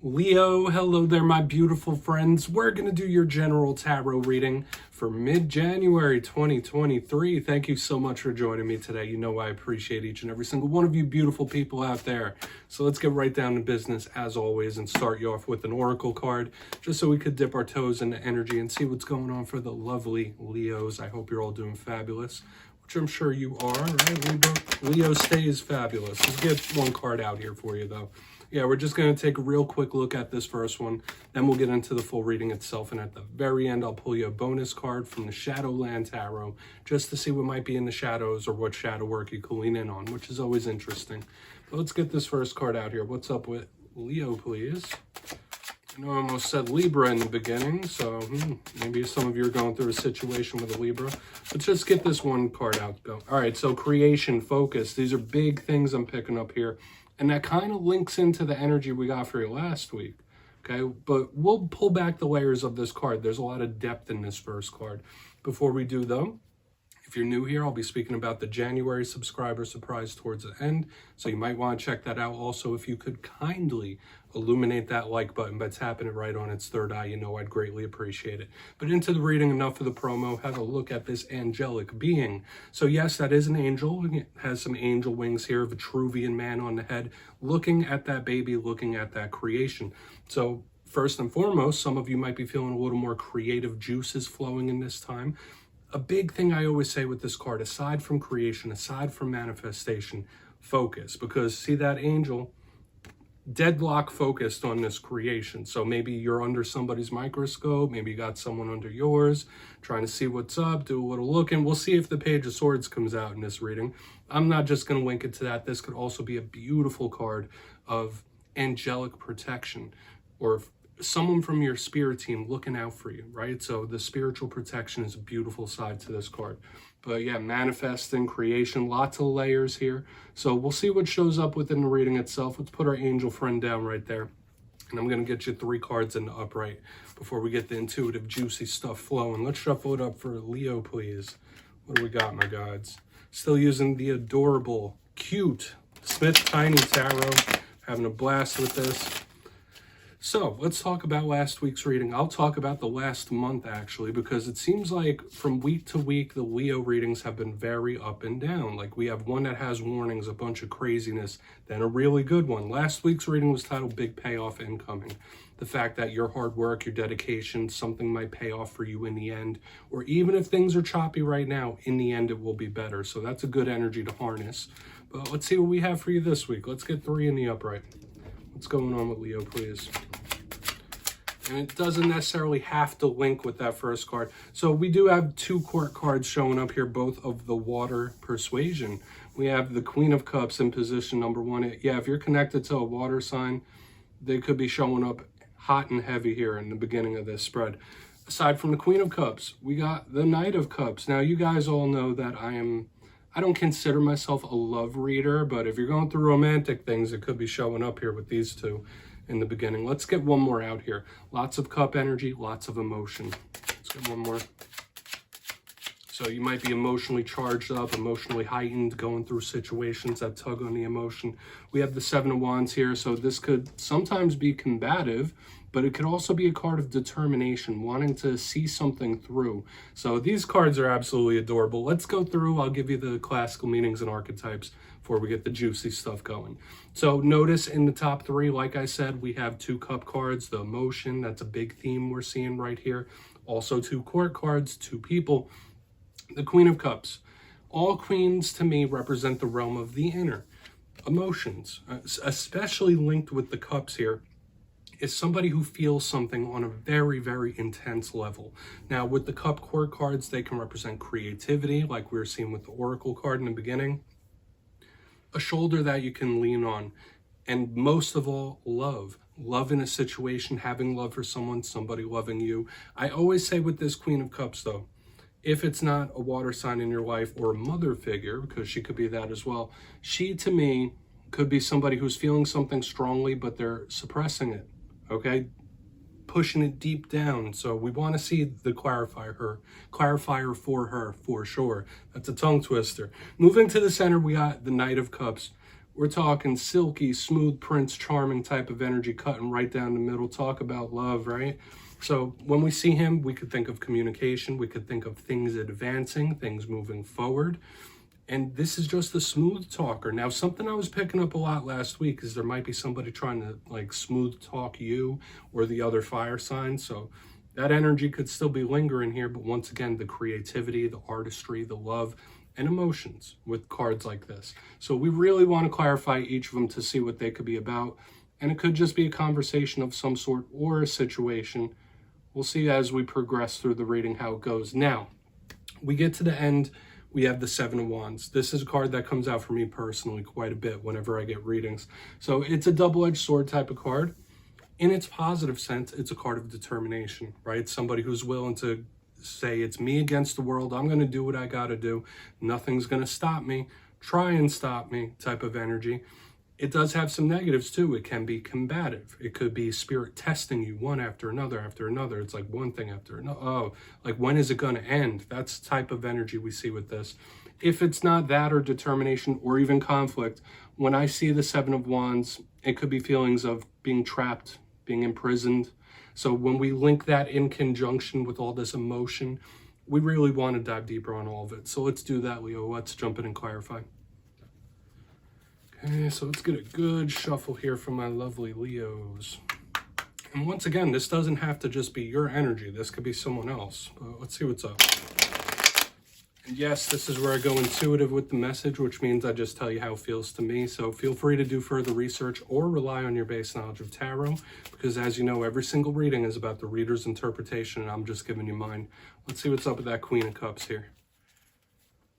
Leo, hello there, my beautiful friends. We're going to do your general tarot reading for mid-January 2023. Thank you so much for joining me today. You know I appreciate each and every single one of you beautiful people out there. So let's get right down to business as always and start you off with an oracle card just so we could dip our toes into energy and see what's going on for the lovely Leos. I hope you're all doing fabulous, which I'm sure you are, right, Libra? Leo stays fabulous. Let's get one card out here for you, though. Yeah, we're just going to take a real quick look at this first one. Then we'll get into the full reading itself. And at the very end, I'll pull you a bonus card from the Shadowland Tarot just to see what might be in the shadows or what shadow work you can lean in on, which is always interesting. But let's get this first card out here. What's up with Leo, please? I know I almost said Libra in the beginning, so maybe some of you are going through a situation with a Libra. Let's just get this one card out. All right, so creation, focus. These are big things I'm picking up here. And that kind of links into the energy we got for you last week, okay? But we'll pull back the layers of this card. There's a lot of depth in this first card. Before we do, though, if you're new here, I'll be speaking about the January subscriber surprise towards the end, so you might want to check that out. Also, if you could kindly illuminate that like button by tapping it right on its third eye, you know I'd greatly appreciate it. But into the reading, enough of the promo. Have a look at this angelic being. So yes, that is an angel. It has some angel wings here, of a Vitruvian man on the head, looking at that baby, looking at that creation. So first and foremost, some of you might be feeling a little more creative juices flowing in this time. A big thing I always say with this card, aside from creation, aside from manifestation, focus. Because see that angel, deadlock focused on this creation. So maybe you're under somebody's microscope, maybe you got someone under yours, trying to see what's up, do a little looking. We'll see if the Page of Swords comes out in this reading. I'm not just going to link it to that. This could also be a beautiful card of angelic protection, or someone from your spirit team looking out for you, right? So the spiritual protection is a beautiful side to this card. But yeah, manifesting, creation, lots of layers here. So we'll see what shows up within the reading itself. Let's put our angel friend down right there. And I'm going to get you 3 cards in the upright before we get the intuitive, juicy stuff flowing. Let's shuffle it up for Leo, please. What do we got, my gods? Still using the adorable, cute Smith Tiny Tarot. Having a blast with this. So let's talk about last week's reading. I'll talk about the last month, actually, because it seems like from week to week, the Leo readings have been very up and down. Like we have one that has warnings, a bunch of craziness, then a really good one. Last week's reading was titled Big Payoff Incoming. The fact that your hard work, your dedication, something might pay off for you in the end. Or even if things are choppy right now, in the end, it will be better. So that's a good energy to harness. But let's see what we have for you this week. Let's get 3 in the upright. What's going on with Leo, please? And it doesn't necessarily have to link with that first card. So we do have 2 court cards showing up here, both of the water persuasion. We have the Queen of Cups in position number 1. Yeah, if you're connected to a water sign, they could be showing up hot and heavy here in the beginning of this spread. Aside from the Queen of Cups, we got the Knight of Cups. Now, you guys all know that I don't consider myself a love reader, but if you're going through romantic things, it could be showing up here with these 2 in the beginning. Let's get one more out here. Lots of cup energy, lots of emotion. Let's get one more. So you might be emotionally charged up, emotionally heightened, going through situations that tug on the emotion. We have the 7 of Wands here, so this could sometimes be combative, but it could also be a card of determination, wanting to see something through. So these cards are absolutely adorable. Let's go through. I'll give you the classical meanings and archetypes before we get the juicy stuff going. So notice in the top 3, like I said, we have 2 cup cards, the emotion, that's a big theme we're seeing right here. Also 2 court cards, 2 people. The Queen of Cups. All queens to me represent the realm of the inner. Emotions, especially linked with the cups here, is somebody who feels something on a very, very intense level. Now, with the cup court cards, they can represent creativity, like we were seeing with the oracle card in the beginning. A shoulder that you can lean on. And most of all, love. Love in a situation, having love for someone, somebody loving you. I always say with this Queen of Cups, though, if it's not a water sign in your life or a mother figure, because she could be that as well, she, to me, could be somebody who's feeling something strongly, but they're suppressing it, okay? Pushing it deep down. So we want to see the clarifier for her, for sure. That's a tongue twister. Moving to the center, we got the Knight of Cups. We're talking silky, smooth Prince Charming type of energy, cutting right down the middle. Talk about love, right? So when we see him, we could think of communication. We could think of things advancing, things moving forward. And this is just a smooth talker. Now, something I was picking up a lot last week is there might be somebody trying to like smooth talk you or the other fire sign. So that energy could still be lingering here. But once again, the creativity, the artistry, the love, and emotions with cards like this. So we really want to clarify each of them to see what they could be about. And it could just be a conversation of some sort or a situation. We'll see as we progress through the reading how it goes. Now, we get to the end. We have the Seven of Wands. This is a card that comes out for me personally quite a bit whenever I get readings. So it's a double-edged sword type of card. In its positive sense, it's a card of determination, right? Somebody who's willing to say, it's me against the world. I'm going to do what I got to do. Nothing's going to stop me. Try and stop me type of energy. It does have some negatives too. It can be combative. It could be spirit testing you one after another after another. It's like one thing after another. Oh, like when is it going to end? That's the type of energy we see with this. If it's not that or determination or even conflict, when I see the Seven of Wands, it could be feelings of being trapped, being imprisoned. So when we link that in conjunction with all this emotion, we really want to dive deeper on all of it. So let's do that, Leo. Let's jump in and clarify. Okay, so let's get a good shuffle here from my lovely Leos. And once again, this doesn't have to just be your energy. This could be someone else. But let's see what's up. And yes, this is where I go intuitive with the message, which means I just tell you how it feels to me. So feel free to do further research or rely on your base knowledge of tarot, because as you know, every single reading is about the reader's interpretation, and I'm just giving you mine. Let's see what's up with that Queen of Cups here.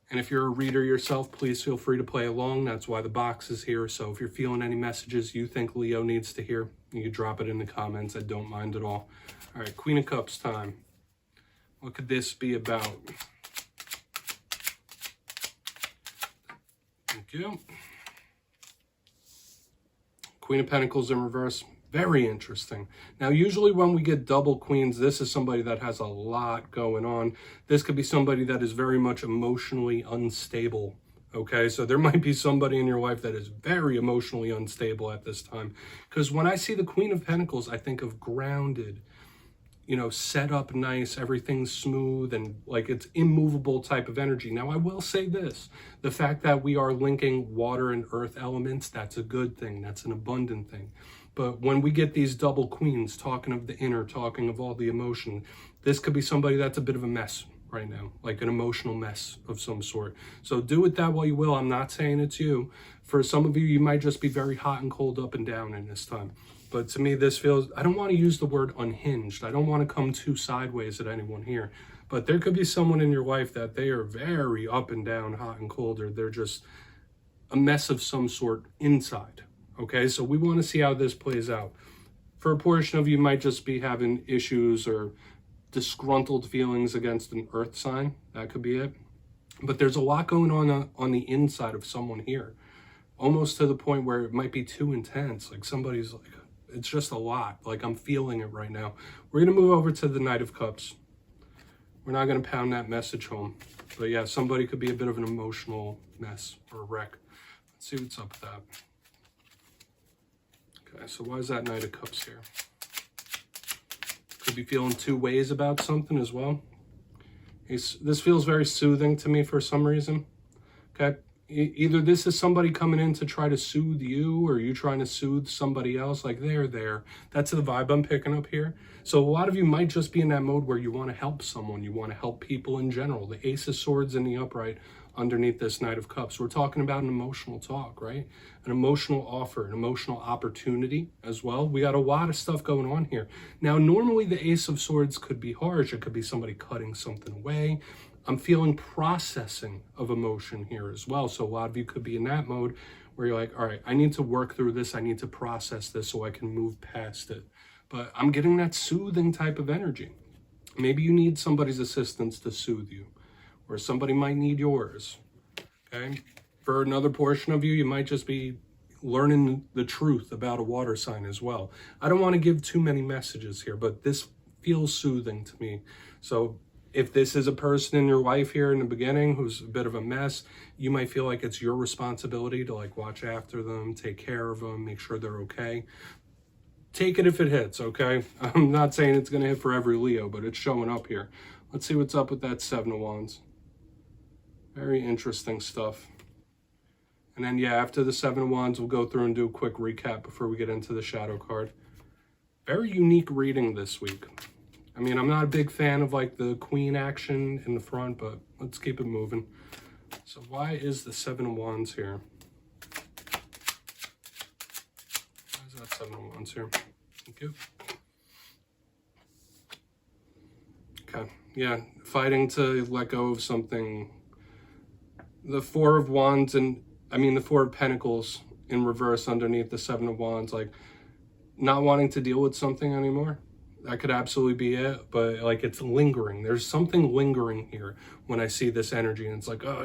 And if you're a reader yourself, please feel free to play along. That's why the box is here. So if you're feeling any messages you think Leo needs to hear, you can drop it in the comments. I don't mind at all. All right, Queen of Cups time. What could this be about? Thank you. Queen of Pentacles in reverse. Very interesting. Now, usually when we get double queens, this is somebody that has a lot going on. This could be somebody that is very much emotionally unstable. Okay, so there might be somebody in your life that is very emotionally unstable at this time. Because when I see the Queen of Pentacles, I think of grounded, you know, set up nice, everything's smooth and like it's immovable type of energy. Now, I will say this, the fact that we are linking water and earth elements, that's a good thing. That's an abundant thing. But when we get these double queens, talking of the inner, talking of all the emotion, this could be somebody that's a bit of a mess right now, like an emotional mess of some sort. So do with that what you will. I'm not saying it's you. For some of you, you might just be very hot and cold up and down in this time. But to me, this feels, I don't want to use the word unhinged. I don't want to come too sideways at anyone here. But there could be someone in your life that they are very up and down, hot and cold, or they're just a mess of some sort inside. Okay, so we want to see how this plays out. For a portion of you, might just be having issues or disgruntled feelings against an earth sign. That could be it. But there's a lot going on the inside of someone here. Almost to the point where it might be too intense. Like somebody's like, it's just a lot. Like I'm feeling it right now. We're going to move over to the Knight of Cups. We're not going to pound that message home. But yeah, somebody could be a bit of an emotional mess or a wreck. Let's see what's up with that. Okay, so why is that Knight of Cups here? Could be feeling two ways about something as well. This feels very soothing to me for some reason. Okay, either this is somebody coming in to try to soothe you, or you trying to soothe somebody else. Like they're there. That's the vibe I'm picking up here. So a lot of you might just be in that mode where you want to help someone. You want to help people in general. The Ace of Swords in the upright underneath this Knight of Cups. We're talking about an emotional talk, right? An emotional offer, an emotional opportunity as well. We got a lot of stuff going on here. Now, normally the Ace of Swords could be harsh. It could be somebody cutting something away. I'm feeling processing of emotion here as well. So a lot of you could be in that mode where you're like, all right, I need to work through this. I need to process this so I can move past it. But I'm getting that soothing type of energy. Maybe you need somebody's assistance to soothe you, or somebody might need yours. Okay. For another portion of you, you might just be learning the truth about a water sign as well. I don't want to give too many messages here, but this feels soothing to me. So If this is a person in your life here in the beginning who's a bit of a mess, you might feel like it's your responsibility to like watch after them, take care of them, make sure they're okay. Take it if it hits, okay? I'm not saying it's going to hit for every Leo, but it's showing up here. Let's see what's up with that Seven of Wands. Very interesting stuff. And then, yeah, after the Seven of Wands, we'll go through and do a quick recap before we get into the shadow card. Very unique reading this week. I mean, I'm not a big fan of like the Queen action in the front, but let's keep it moving. So why is the Seven of Wands here? Why is that Seven of Wands here? Thank you. Okay, yeah, fighting to let go of something. The Four of Wands and, the Four of Pentacles in reverse underneath the Seven of Wands, like not wanting to deal with something anymore. That could absolutely be it, but like it's lingering. There's something lingering here when I see this energy, and it's like, oh,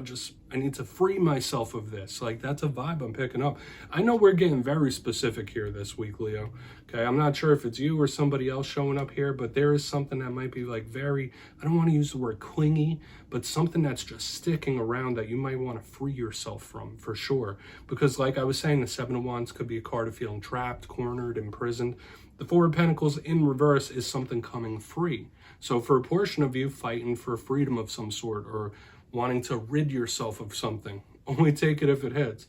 I need to free myself of this. Like that's a vibe I'm picking up. I know we're getting very specific here this week, Leo. Okay, I'm not sure if it's you or somebody else showing up here, but there is something that might be like very, I don't want to use the word clingy, but something that's just sticking around that you might want to free yourself from, for sure. Because like I was saying, the Seven of Wands could be a card of feeling trapped, cornered, imprisoned. The Four of Pentacles in reverse is something coming free. So for a portion of you, fighting for freedom of some sort or wanting to rid yourself of something, only take it if it hits.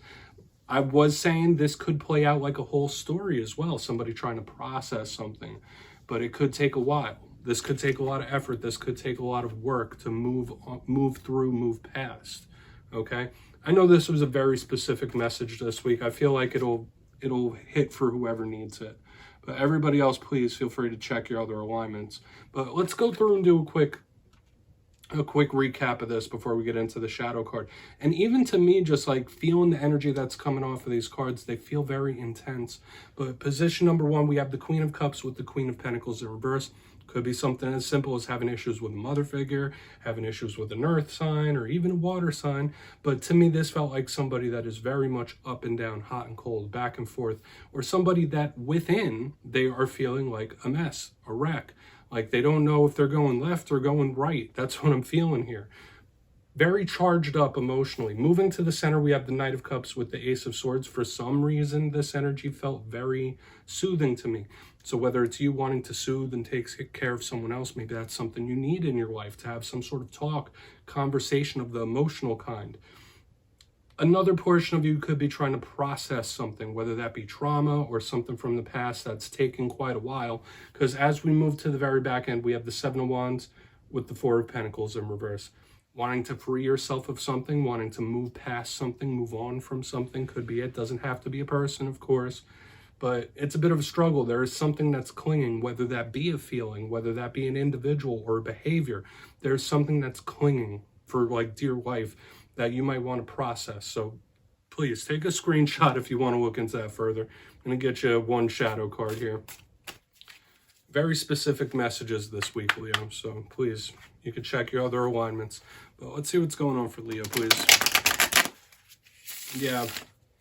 I was saying this could play out like a whole story as well, somebody trying to process something, but it could take a while. This could take a lot of effort. This could take a lot of work to move through, move past, okay? I know this was a very specific message this week. I feel like it'll hit for whoever needs it. But everybody else, please feel free to check your other alignments. But let's go through and do a quick recap of this before we get into the shadow card. And even to me, just like feeling the energy that's coming off of these cards, they feel very intense. But position number one, we have the Queen of Cups with the Queen of Pentacles in reverse. Could be something as simple as having issues with a mother figure, having issues with an earth sign, or even a water sign. But to me, this felt like somebody that is very much up and down, hot and cold, back and forth, or somebody that within, they are feeling like a mess, a wreck. Like they don't know if they're going left or going right. That's what I'm feeling here. Very charged up emotionally. Moving to the center, we have the Knight of Cups with the Ace of Swords. For some reason, this energy felt very soothing to me. So whether it's you wanting to soothe and take care of someone else, maybe that's something you need in your life, to have some sort of talk, conversation of the emotional kind. Another portion of you could be trying to process something, whether that be trauma or something from the past that's taken quite a while. Because as we move to the very back end, we have the Seven of Wands with the Four of Pentacles in reverse. Wanting to free yourself of something, wanting to move past something, move on from something, could be it. Doesn't have to be a person, of course. But it's a bit of a struggle. There is something that's clinging, whether that be a feeling, whether that be an individual or a behavior. There's something that's clinging for like dear life that you might want to process. So please take a screenshot if you want to look into that further. I'm going to get you one shadow card here. Very specific messages this week, Leo. So please, you can check your other alignments. But let's see what's going on for Leo, please. Yeah.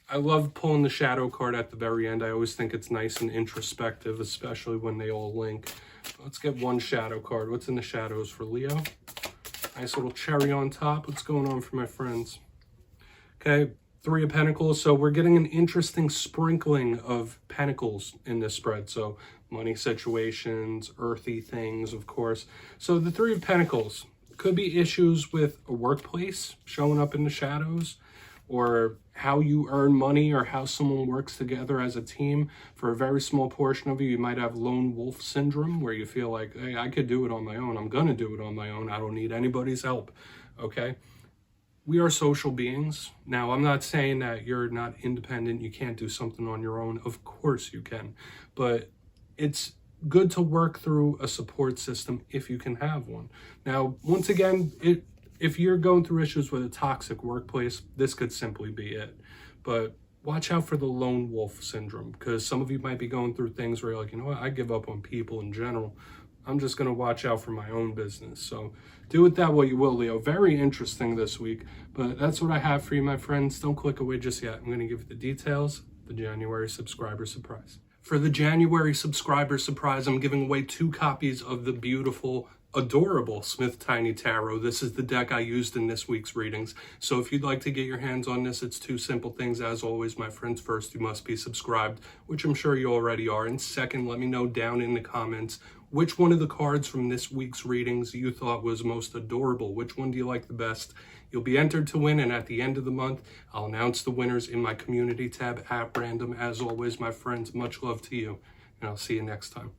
I love pulling the shadow card at the very end. I always think it's nice and introspective, especially when they all link. Let's get one shadow card. What's in the shadows for Leo? Nice little cherry on top. What's going on for my friends? Okay, Three of Pentacles. So we're getting an interesting sprinkling of pentacles in this spread. So money situations, earthy things, of course. So the Three of Pentacles could be issues with a workplace showing up in the shadows, or how you earn money, or how someone works together as a team. For a very small portion of you, you might have lone wolf syndrome, where you feel like, hey, I could do it on my own. I'm gonna do it on my own. I don't need anybody's help, okay? We are social beings. Now, I'm not saying that you're not independent, you can't do something on your own. Of course you can, but it's good to work through a support system if you can have one. Now, once again, if you're going through issues with a toxic workplace, this could simply be it. But watch out for the lone wolf syndrome, because some of you might be going through things where you're like, you know what, I give up on people in general. I'm just going to watch out for my own business. So do with that what you will, Leo. Very interesting this week, but that's what I have for you, my friends. Don't click away just yet. I'm going to give you the details, the January subscriber surprise. For the January subscriber surprise, I'm giving away 2 copies of the beautiful adorable Smith Tiny Tarot. This is the deck I used in this week's readings. So if you'd like to get your hands on this, it's two simple things. As always, my friends, first, you must be subscribed, which I'm sure you already are. And second, let me know down in the comments which one of the cards from this week's readings you thought was most adorable. Which one do you like the best? You'll be entered to win, and at the end of the month, I'll announce the winners in my community tab at random. As always, my friends, much love to you, and I'll see you next time.